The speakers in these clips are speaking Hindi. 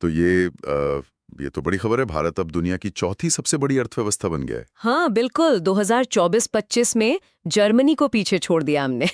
तो ये तो बड़ी खबर है। भारत अब दुनिया की चौथी सबसे बड़ी अर्थव्यवस्था बन गया है। हाँ बिल्कुल, 2024-25 में जर्मनी को पीछे छोड़ दिया हमने।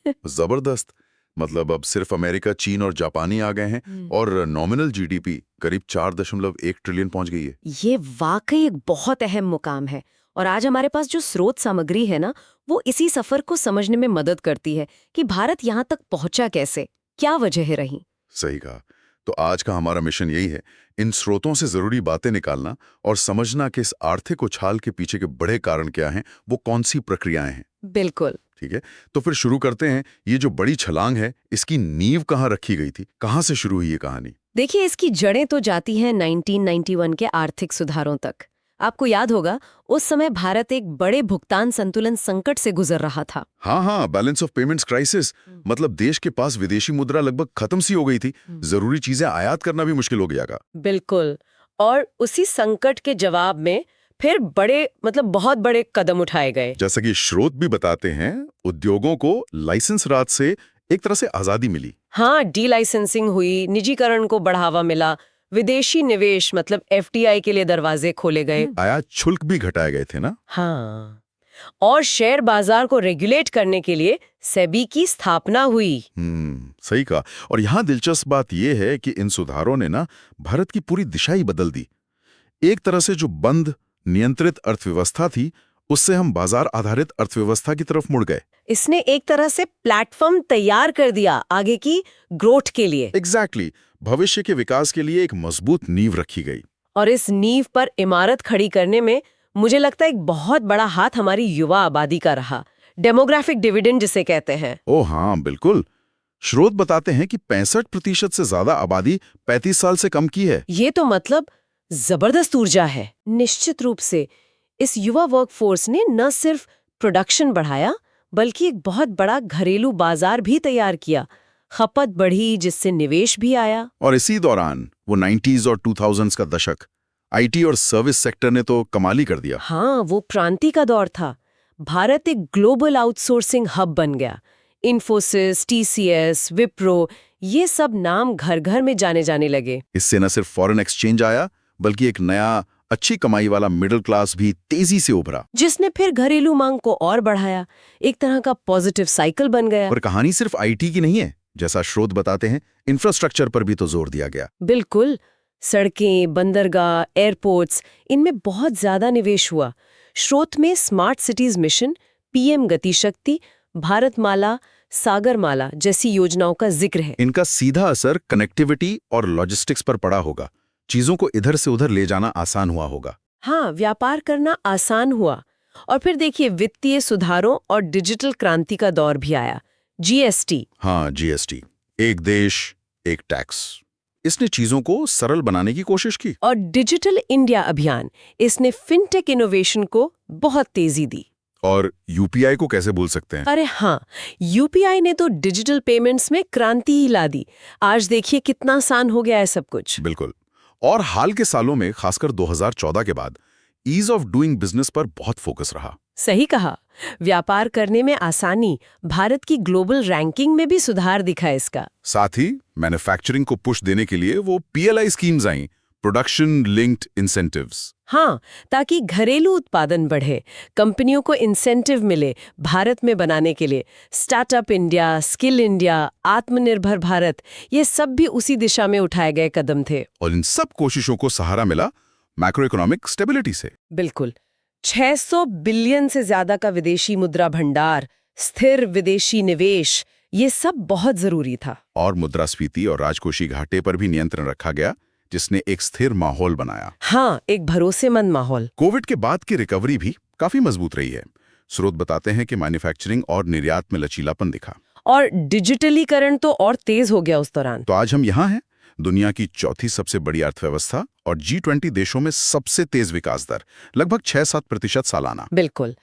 जबरदस्त। मतलब अब सिर्फ अमेरिका, चीन और जापान ही आ गए हैं और नॉमिनल जीडीपी करीब 4.1 ट्रिलियन पहुंच गई है। ये वाकई एक बहुत अहम मुकाम है। और आज हमारे पास जो स्रोत सामग्री है ना, वो इसी सफर को समझने में मदद करती है कि भारत यहाँ तक पहुंचा कैसे, क्या वजह रही। सही कहा। तो आज का हमारा मिशन यही है, इन स्रोतों से जरूरी बातें निकालना और समझना कि इस आर्थिक उछाल के पीछे के बड़े कारण क्या हैं, वो कौन सी प्रक्रियाएं हैं। बिल्कुल। ठीक है, तो फिर शुरू करते हैं। ये जो बड़ी छलांग है, इसकी नींव कहाँ रखी गई थी, कहाँ से शुरू हुई ये कहानी? देखिए, इसकी जड़ें तो जाती हैं 1991 के आर्थिक सुधारों तक। आपको याद होगा, उस समय भारत एक बड़े भुगतान संतुलन संकट से गुजर रहा था। हाँ, बैलेंस ऑफ पेमेंट्स क्राइसिस। मतलब देश के पास विदेशी मुद्रा लगभग खत्म सी हो गई थी। जरूरी चीजें आयात करना भी मुश्किल हो गया था। बिल्कुल। और उसी संकट के जवाब में फिर बहुत बड़े कदम उठाए गए। जैसा कि स्रोत भी बताते हैं, उद्योगों को लाइसेंस राज से एक तरह से आजादी मिली। हाँ, डी लाइसेंसिंग हुई, निजीकरण को बढ़ावा मिला, विदेशी निवेश एफडीआई के लिए दरवाजे खोले गए। आयात शुल्क भी घटाए गए थे ना? हाँ, और शेयर बाजार को रेगुलेट करने के लिए सेबी की स्थापना हुई। सही कहा। और यहाँ दिलचस्प बात यह है कि इन सुधारों ने ना भारत की पूरी दिशा ही बदल दी। एक तरह से जो बंद नियंत्रित अर्थव्यवस्था थी, उससे हम बाजार आधारित अर्थव्यवस्था की तरफ मुड़ गए। इसने एक तरह से प्लेटफॉर्म तैयार कर दिया आगे की ग्रोथ के लिए। एग्जैक्टली। भविष्य के विकास के लिए एक मजबूत नींव रखी गई। और इस नींव पर इमारत खड़ी करने में मुझे लगता है एक बहुत बड़ा हाथ हमारी युवा आबादी का रहा। डेमोग्राफिक डिविडेंड जिसे कहते हैं। ओह हाँ, बिल्कुल। स्रोत बताते हैं कि 65% से ज्यादा आबादी 35 साल से कम की है। ये तो जबरदस्त ऊर्जा है। निश्चित रूप से इस युवा वर्कफोर्स ने न सिर्फ प्रोडक्शन बढ़ाया, बल्कि एक बहुत बड़ा घरेलू बाजार भी तैयार किया। खपत बढ़ी, जिससे निवेश भी आया। और इसी दौरान वो 90s और 2000s का दशक, आईटी और सर्विस सेक्टर ने तो कमाल ही कर दिया। हाँ, वो क्रांति का दौर था। भारत एक ग्लोबल आउटसोर्सिंग हब बन गया। इन्फोसिस, टीसीएस, विप्रो, ये सब नाम घर घर में जाने जाने लगे। इससे न सिर्फ फॉरेन एक्सचेंज आया, बल्कि एक नया अच्छी कमाई वाला मिडिल क्लास भी तेजी से उभरा, जिसने फिर घरेलू मांग को और बढ़ाया। एक तरह का पॉजिटिव साइकिल बन गया। और कहानी सिर्फ आईटी की नहीं है। जैसा स्रोत बताते हैं, इंफ्रास्ट्रक्चर पर भी तो जोर दिया गया। बिल्कुल। सड़कें, बंदरगाह, एयरपोर्ट्स, इनमें बहुत ज्यादा निवेश हुआ। स्रोत में स्मार्ट सिटीज मिशन, पीएम गति शक्ति, भारतमाला, सागरमाला जैसी योजनाओं का जिक्र है। इनका सीधा असर कनेक्टिविटी और लॉजिस्टिक्स पर पड़ा होगा। चीजों को इधर से उधर ले जाना आसान हुआ होगा। हाँ, व्यापार करना आसान हुआ। और फिर देखिए, वित्तीय सुधारों और डिजिटल क्रांति का दौर भी आया। जीएसटी। हाँ, जीएसटी, एक देश एक टैक्स। इसने चीजों को सरल बनाने की कोशिश की। और डिजिटल इंडिया अभियान, इसने फिनटेक इनोवेशन को बहुत तेजी दी। और यूपीआई को कैसे भूल सकते हैं? अरे हाँ, यूपीआई ने तो डिजिटल पेमेंट्स में क्रांति ही ला दी। आज देखिए कितना आसान हो गया है सब कुछ। बिल्कुल। और हाल के सालों में, खासकर 2014 के बाद, ईज ऑफ डूइंग बिजनेस पर बहुत फोकस रहा। सही कहा। व्यापार करने में आसानी, भारत की ग्लोबल रैंकिंग में भी सुधार दिखा इसका। साथ ही मैन्युफैक्चरिंग को पुश देने के लिए वो पीएलआई स्कीम्स आई, प्रोडक्शन लिंक्ड इंसेंटिव्स। हाँ, ताकि घरेलू उत्पादन बढ़े, कंपनियों को इंसेंटिव मिले भारत में बनाने के लिए। स्टार्टअप इंडिया, स्किल इंडिया, आत्मनिर्भर भारत, ये सब भी उसी दिशा में उठाए गए कदम थे। और इन सब कोशिशों को सहारा मिला मैक्रो इकोनॉमिक स्टेबिलिटी से। बिल्कुल। 600 बिलियन से ज्यादा का विदेशी मुद्रा भंडार, स्थिर विदेशी निवेश, ये सब बहुत जरूरी था। और मुद्रास्फीति और राजकोषीय घाटे पर भी नियंत्रण रखा गया, जिसने एक स्थिर माहौल बनाया। हाँ, एक भरोसेमंद माहौल। कोविड के बाद की रिकवरी भी काफी मजबूत रही है। स्रोत बताते हैं कि मैन्युफैक्चरिंग और निर्यात में लचीलापन दिखा। और डिजिटलीकरण तो और तेज हो गया उस दौरान। तो आज हम यहाँ हैं, दुनिया की चौथी सबसे बड़ी अर्थव्यवस्था और G20 देशों में सबसे तेज विकास दर, लगभग 6-7% सालाना। बिल्कुल।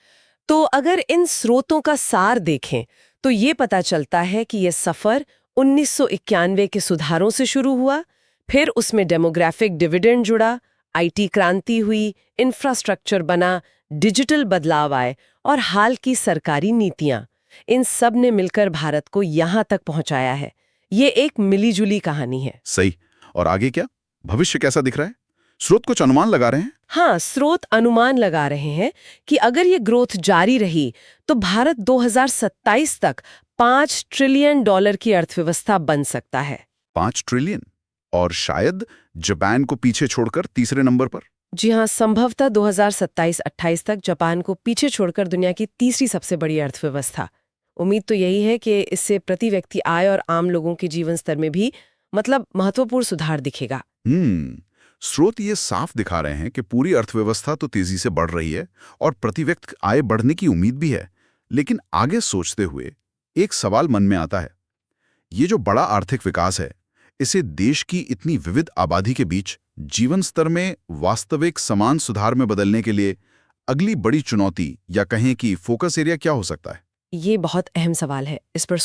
तो अगर इन स्रोतों का सार देखें, तो ये पता चलता है कि ये सफर 1991 के सुधारों से शुरू हुआ, फिर उसमें डेमोग्राफिक डिविडेंड जुड़ा, आईटी क्रांति हुई, इंफ्रास्ट्रक्चर बना, डिजिटल बदलाव आए और हाल की सरकारी नीतियां, इन सब ने मिलकर भारत को यहाँ तक पहुंचाया है। ये एक मिलीजुली कहानी है। सही। और आगे क्या? भविष्य कैसा दिख रहा है? स्रोत कुछ अनुमान लगा रहे हैं? हाँ, स्रोत अनुमान लगा रहे हैं कि अगर ये ग्रोथ जारी रही तो भारत 2027 तक $5 ट्रिलियन की अर्थव्यवस्था बन सकता है। 5 ट्रिलियन, और शायद जापान को पीछे छोड़कर तीसरे नंबर पर। जी हाँ, संभवतः 2027-28 तक जापान को पीछे छोड़कर दुनिया की तीसरी सबसे बड़ी अर्थव्यवस्था। उम्मीद तो यही है कि इससे प्रति व्यक्ति आय और आम लोगों के जीवन स्तर में भी महत्वपूर्ण सुधार दिखेगा। स्रोत ये साफ दिखा रहे हैं कि पूरी अर्थव्यवस्था तो तेजी से बढ़ रही है और प्रति व्यक्ति आय बढ़ने की उम्मीद भी है। लेकिन आगे सोचते हुए एक सवाल मन में आता है, ये जो बड़ा आर्थिक विकास है, इसे देश की इतनी विविध आबादी के बीच जीवन स्तर में वास्तविक समान सुधार में बदलने के लिए अगली बड़ी चुनौती या कहें कि फोकस एरिया क्या हो सकता है? ये बहुत अहम सवाल है। इस पर